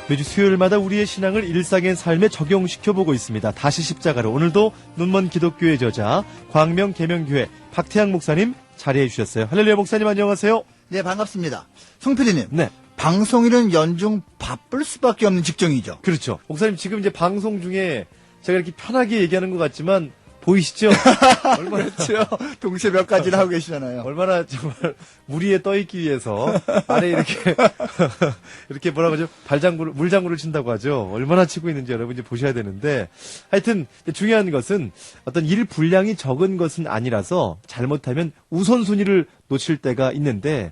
매주 수요일마다 우리의 신앙을 일상의 삶에 적용시켜보고 있습니다. 다시 십자가로. 오늘도 눈먼 기독교의 저자 광명계명교회 박태양 목사님 자리해 주셨어요. 할렐루야 목사님 안녕하세요. 네, 반갑습니다. 송 PD님. 네. 방송일은 연중 바쁠 수밖에 없는 직종이죠. 그렇죠. 목사님 지금 이제 방송 중에 제가 이렇게 편하게 얘기하는 것 같지만 보이시죠? 얼마나 그렇죠. 동시에 몇 가지를 하고 계시잖아요. 얼마나 정말 물 위에 떠 있기 위해서 아래 이렇게 이렇게 뭐라고 하죠? 물장구를 친다고 하죠. 얼마나 치고 있는지 여러분 이제 보셔야 되는데 하여튼 중요한 것은 어떤 일 분량이 적은 것은 아니라서 잘못하면 우선순위를 놓칠 때가 있는데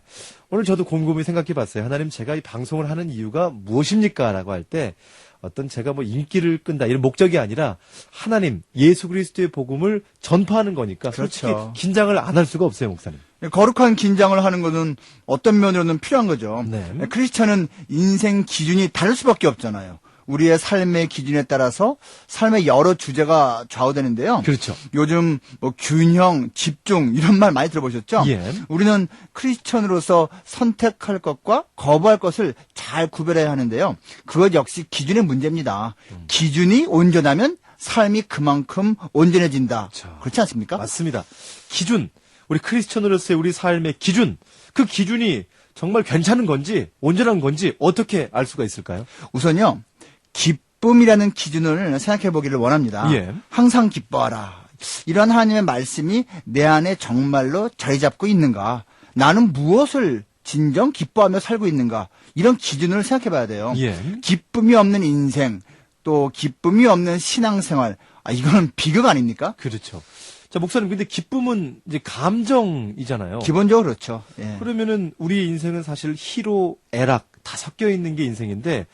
오늘 저도 곰곰이 생각해 봤어요. 하나님 제가 이 방송을 하는 이유가 무엇입니까? 라고 할 때 어떤 제가 뭐 인기를 끈다 이런 목적이 아니라 하나님 예수 그리스도의 복음을 전파하는 거니까 솔직히 그렇죠. 긴장을 안 할 수가 없어요, 목사님. 거룩한 긴장을 하는 것은 어떤 면으로는 필요한 거죠. 네. 크리스천은 인생 기준이 다를 수밖에 없잖아요. 우리의 삶의 기준에 따라서 삶의 여러 주제가 좌우되는데요. 그렇죠. 요즘 뭐 균형, 집중 이런 말 많이 들어보셨죠? 예. 우리는 크리스천으로서 선택할 것과 거부할 것을 잘 구별해야 하는데요. 그것 역시 기준의 문제입니다. 기준이 온전하면 삶이 그만큼 온전해진다. 그렇지 않습니까? 맞습니다. 기준, 우리 크리스천으로서의 우리 삶의 기준, 그 기준이 정말 괜찮은 건지 온전한 건지 어떻게 알 수가 있을까요? 우선요. 기쁨이라는 기준을 생각해 보기를 원합니다. 예. 항상 기뻐하라. 이런 하나님의 말씀이 내 안에 정말로 자리 잡고 있는가? 나는 무엇을 진정 기뻐하며 살고 있는가? 이런 기준을 생각해 봐야 돼요. 예. 기쁨이 없는 인생, 또 기쁨이 없는 신앙생활. 이거는 비극 아닙니까? 그렇죠. 자, 목사님, 근데 기쁨은 이제 감정이잖아요. 기본적으로 그렇죠. 예. 그러면은 우리 인생은 사실 희로, 애락 다 섞여 있는 게 인생인데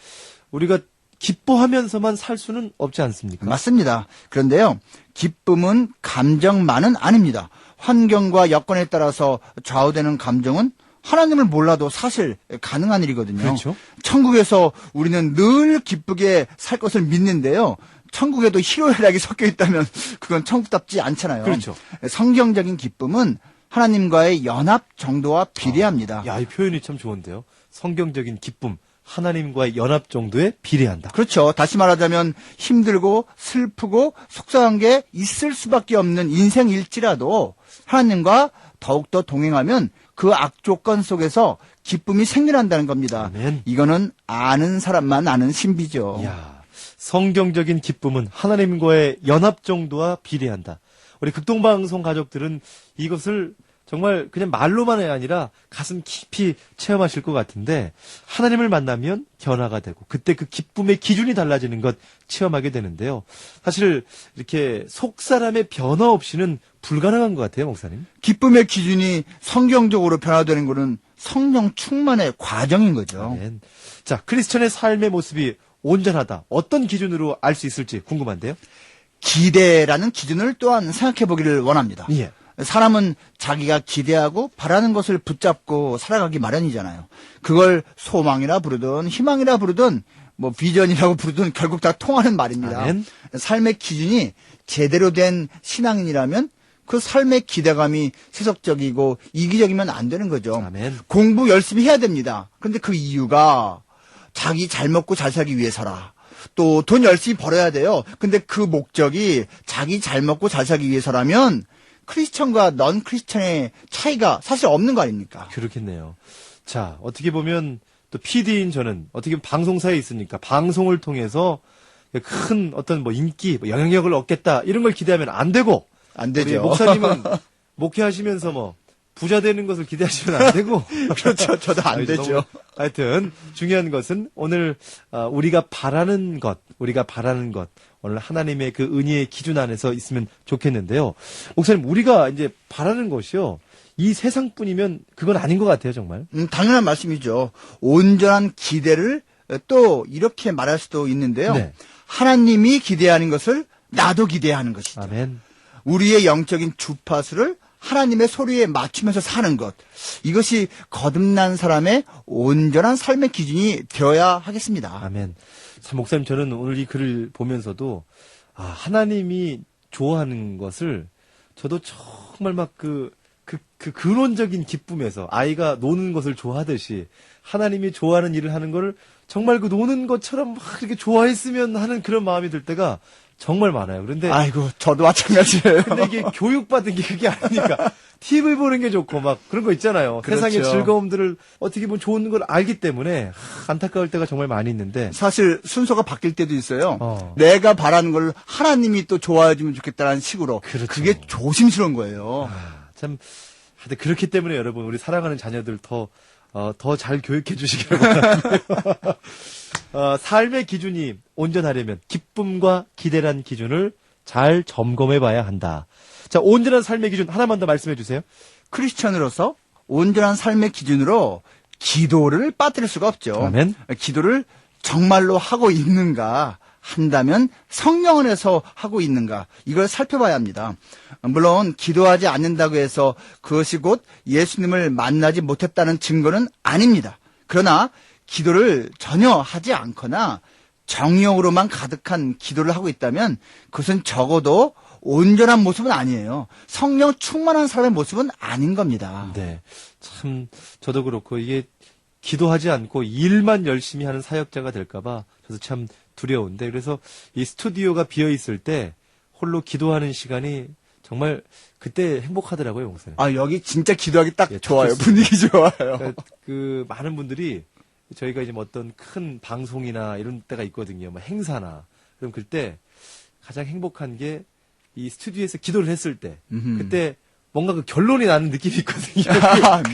우리가 기뻐하면서만 살 수는 없지 않습니까? 맞습니다. 그런데요, 기쁨은 감정만은 아닙니다. 환경과 여건에 따라서 좌우되는 감정은 하나님을 몰라도 사실 가능한 일이거든요. 그렇죠. 천국에서 우리는 늘 기쁘게 살 것을 믿는데요. 천국에도 희로애락이 섞여 있다면 그건 천국답지 않잖아요. 그렇죠. 성경적인 기쁨은 하나님과의 연합 정도와 비례합니다. 야, 이 표현이 참 좋은데요. 성경적인 기쁨, 하나님과의 연합 정도에 비례한다. 그렇죠. 다시 말하자면 힘들고 슬프고 속상한 게 있을 수밖에 없는 인생일지라도 하나님과 더욱더 동행하면 그 악조건 속에서 기쁨이 생겨난다는 겁니다. 아멘. 이거는 아는 사람만 아는 신비죠. 이야, 성경적인 기쁨은 하나님과의 연합 정도와 비례한다. 우리 극동방송 가족들은 이것을 정말 그냥 말로만이 아니라 가슴 깊이 체험하실 것 같은데 하나님을 만나면 변화가 되고 그때 그 기쁨의 기준이 달라지는 것 체험하게 되는데요. 사실 이렇게 속사람의 변화 없이는 불가능한 것 같아요, 목사님. 기쁨의 기준이 성경적으로 변화되는 것은 성령 충만의 과정인 거죠. 아멘. 자, 크리스천의 삶의 모습이 온전하다. 어떤 기준으로 알 수 있을지 궁금한데요. 기대라는 기준을 또한 생각해 보기를 원합니다. 예. 사람은 자기가 기대하고 바라는 것을 붙잡고 살아가기 마련이잖아요. 그걸 소망이라 부르든 희망이라 부르든 뭐 비전이라고 부르든 결국 다 통하는 말입니다. 아멘. 삶의 기준이 제대로 된 신앙인이라면 그 삶의 기대감이 세속적이고 이기적이면 안 되는 거죠. 아멘. 공부 열심히 해야 됩니다. 그런데 그 이유가 자기 잘 먹고 잘 살기 위해서라. 또 돈 열심히 벌어야 돼요. 근데 그 목적이 자기 잘 먹고 잘 살기 위해서라면 크리스천과 넌 크리스천의 차이가 사실 없는 거 아닙니까? 그렇겠네요. 자, 어떻게 보면 또 PD인 저는 어떻게 보면 방송사에 있으니까 방송을 통해서 큰 어떤 뭐 인기, 뭐 영향력을 얻겠다 이런 걸 기대하면 안 되고 안 우리 되죠. 목사님은 목회하시면서 뭐 부자 되는 것을 기대하시면 안 되고 그렇죠. 저도 안 되죠. 하여튼 중요한 것은 오늘 우리가 바라는 것 오늘 하나님의 그 은혜의 기준 안에서 있으면 좋겠는데요. 목사님, 우리가 이제 바라는 것이요. 이 세상뿐이면 그건 아닌 것 같아요, 정말. 당연한 말씀이죠. 온전한 기대를 또 이렇게 말할 수도 있는데요. 네. 하나님이 기대하는 것을 나도 기대하는 것이죠. 아멘. 우리의 영적인 주파수를 하나님의 소리에 맞추면서 사는 것. 이것이 거듭난 사람의 온전한 삶의 기준이 되어야 하겠습니다. 아멘. 참, 목사님, 저는 오늘 이 글을 보면서도, 하나님이 좋아하는 것을 저도 정말 막 그 그 근원적인 기쁨에서 아이가 노는 것을 좋아하듯이 하나님이 좋아하는 일을 하는 거를 정말 그 노는 것처럼 막 이렇게 좋아했으면 하는 그런 마음이 들 때가 정말 많아요. 그런데 아이고, 저도 마찬가지예요. 근데 이게 교육받은 게 그게 아니니까 TV 보는 게 좋고 막 그런 거 있잖아요. 그렇죠. 세상의 즐거움들을 어떻게 보면 좋은 걸 알기 때문에 안타까울 때가 정말 많이 있는데 사실 순서가 바뀔 때도 있어요. 어. 내가 바라는 걸 하나님이 또 좋아해주면 좋겠다는 식으로. 그렇죠. 그게 조심스러운 거예요. 참 하여튼 그렇기 때문에 여러분 우리 사랑하는 자녀들 더 잘 교육해 주시길 바랍니다. 삶의 기준이 온전하려면 기쁨과 기대란 기준을 잘 점검해 봐야 한다. 자, 온전한 삶의 기준 하나만 더 말씀해 주세요. 크리스천으로서 온전한 삶의 기준으로 기도를 빠뜨릴 수가 없죠. 아멘. 기도를 정말로 하고 있는가 한다면 성령 안에서 하고 있는가 이걸 살펴봐야 합니다. 물론 기도하지 않는다고 해서 그것이 곧 예수님을 만나지 못했다는 증거는 아닙니다. 그러나 기도를 전혀 하지 않거나 정욕으로만 가득한 기도를 하고 있다면 그것은 적어도 온전한 모습은 아니에요. 성령 충만한 사람의 모습은 아닌 겁니다. 네. 참 저도 그렇고 이게 기도하지 않고 일만 열심히 하는 사역자가 될까봐 저도 참 두려운데 그래서 이 스튜디오가 비어 있을 때 홀로 기도하는 시간이 정말 그때 행복하더라고요, 목사님. 아, 여기 진짜 기도하기 딱 예, 좋아요. 좋습니다. 분위기 좋아요. 그러니까 그 많은 분들이 저희가 이제 뭐 어떤 큰 방송이나 이런 때가 있거든요. 뭐 행사나. 그럼 그때 가장 행복한 게 이 스튜디오에서 기도를 했을 때 그때 뭔가 그 결론이 나는 느낌이 있거든요.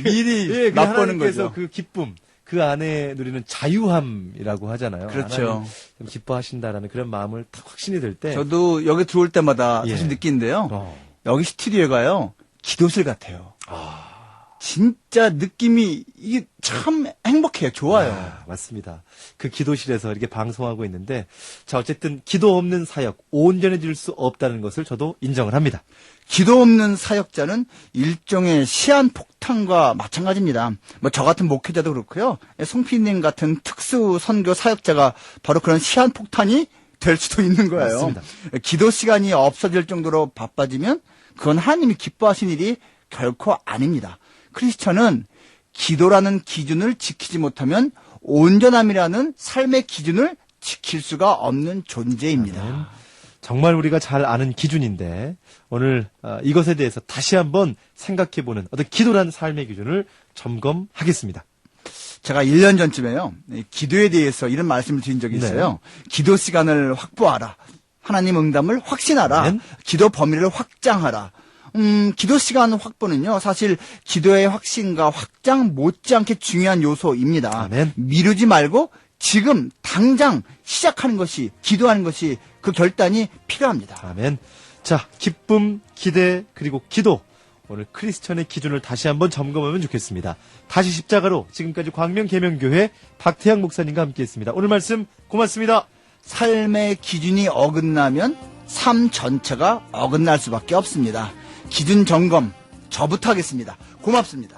미리 예, 그 맛보는 하나님께서 거죠. 그 기쁨, 그 안에 누리는 자유함이라고 하잖아요. 그렇죠. 하나님 좀 기뻐하신다라는 그런 마음을 딱 확신이 들 때. 저도 여기 들어올 때마다 예. 사실 느끼는데요. 어. 여기 스튜디오가요. 기도실 같아요. 진짜 느낌이 이게 참 행복해요. 좋아요. 아, 맞습니다. 그 기도실에서 이렇게 방송하고 있는데, 자, 어쨌든 기도 없는 사역, 온전해질 수 없다는 것을 저도 인정을 합니다. 기도 없는 사역자는 일종의 시한폭탄과 마찬가지입니다. 뭐 저 같은 목회자도 그렇고요. 송피님 같은 특수 선교 사역자가 바로 그런 시한폭탄이 될 수도 있는 거예요. 맞습니다. 기도 시간이 없어질 정도로 바빠지면 그건 하나님이 기뻐하신 일이 결코 아닙니다. 크리스천은 기도라는 기준을 지키지 못하면 온전함이라는 삶의 기준을 지킬 수가 없는 존재입니다. 정말 우리가 잘 아는 기준인데, 오늘 이것에 대해서 다시 한번 생각해보는 어떤 기도란 삶의 기준을 점검하겠습니다. 제가 1년 전쯤에요. 기도에 대해서 이런 말씀을 드린 적이 있어요. 기도 시간을 확보하라. 하나님 응답을 확신하라. 아멘. 기도 범위를 확장하라. 기도 시간 확보는요, 사실 기도의 확신과 확장 못지않게 중요한 요소입니다. 아멘. 미루지 말고 지금 당장 시작하는 것이, 기도하는 것이 그 결단이 필요합니다. 아멘. 자, 기쁨, 기대, 그리고 기도. 오늘 크리스천의 기준을 다시 한번 점검하면 좋겠습니다. 다시 십자가로 지금까지 광명계명교회 박태양 목사님과 함께했습니다. 오늘 말씀 고맙습니다. 삶의 기준이 어긋나면 삶 전체가 어긋날 수밖에 없습니다. 기준 점검 저부터 하겠습니다. 고맙습니다.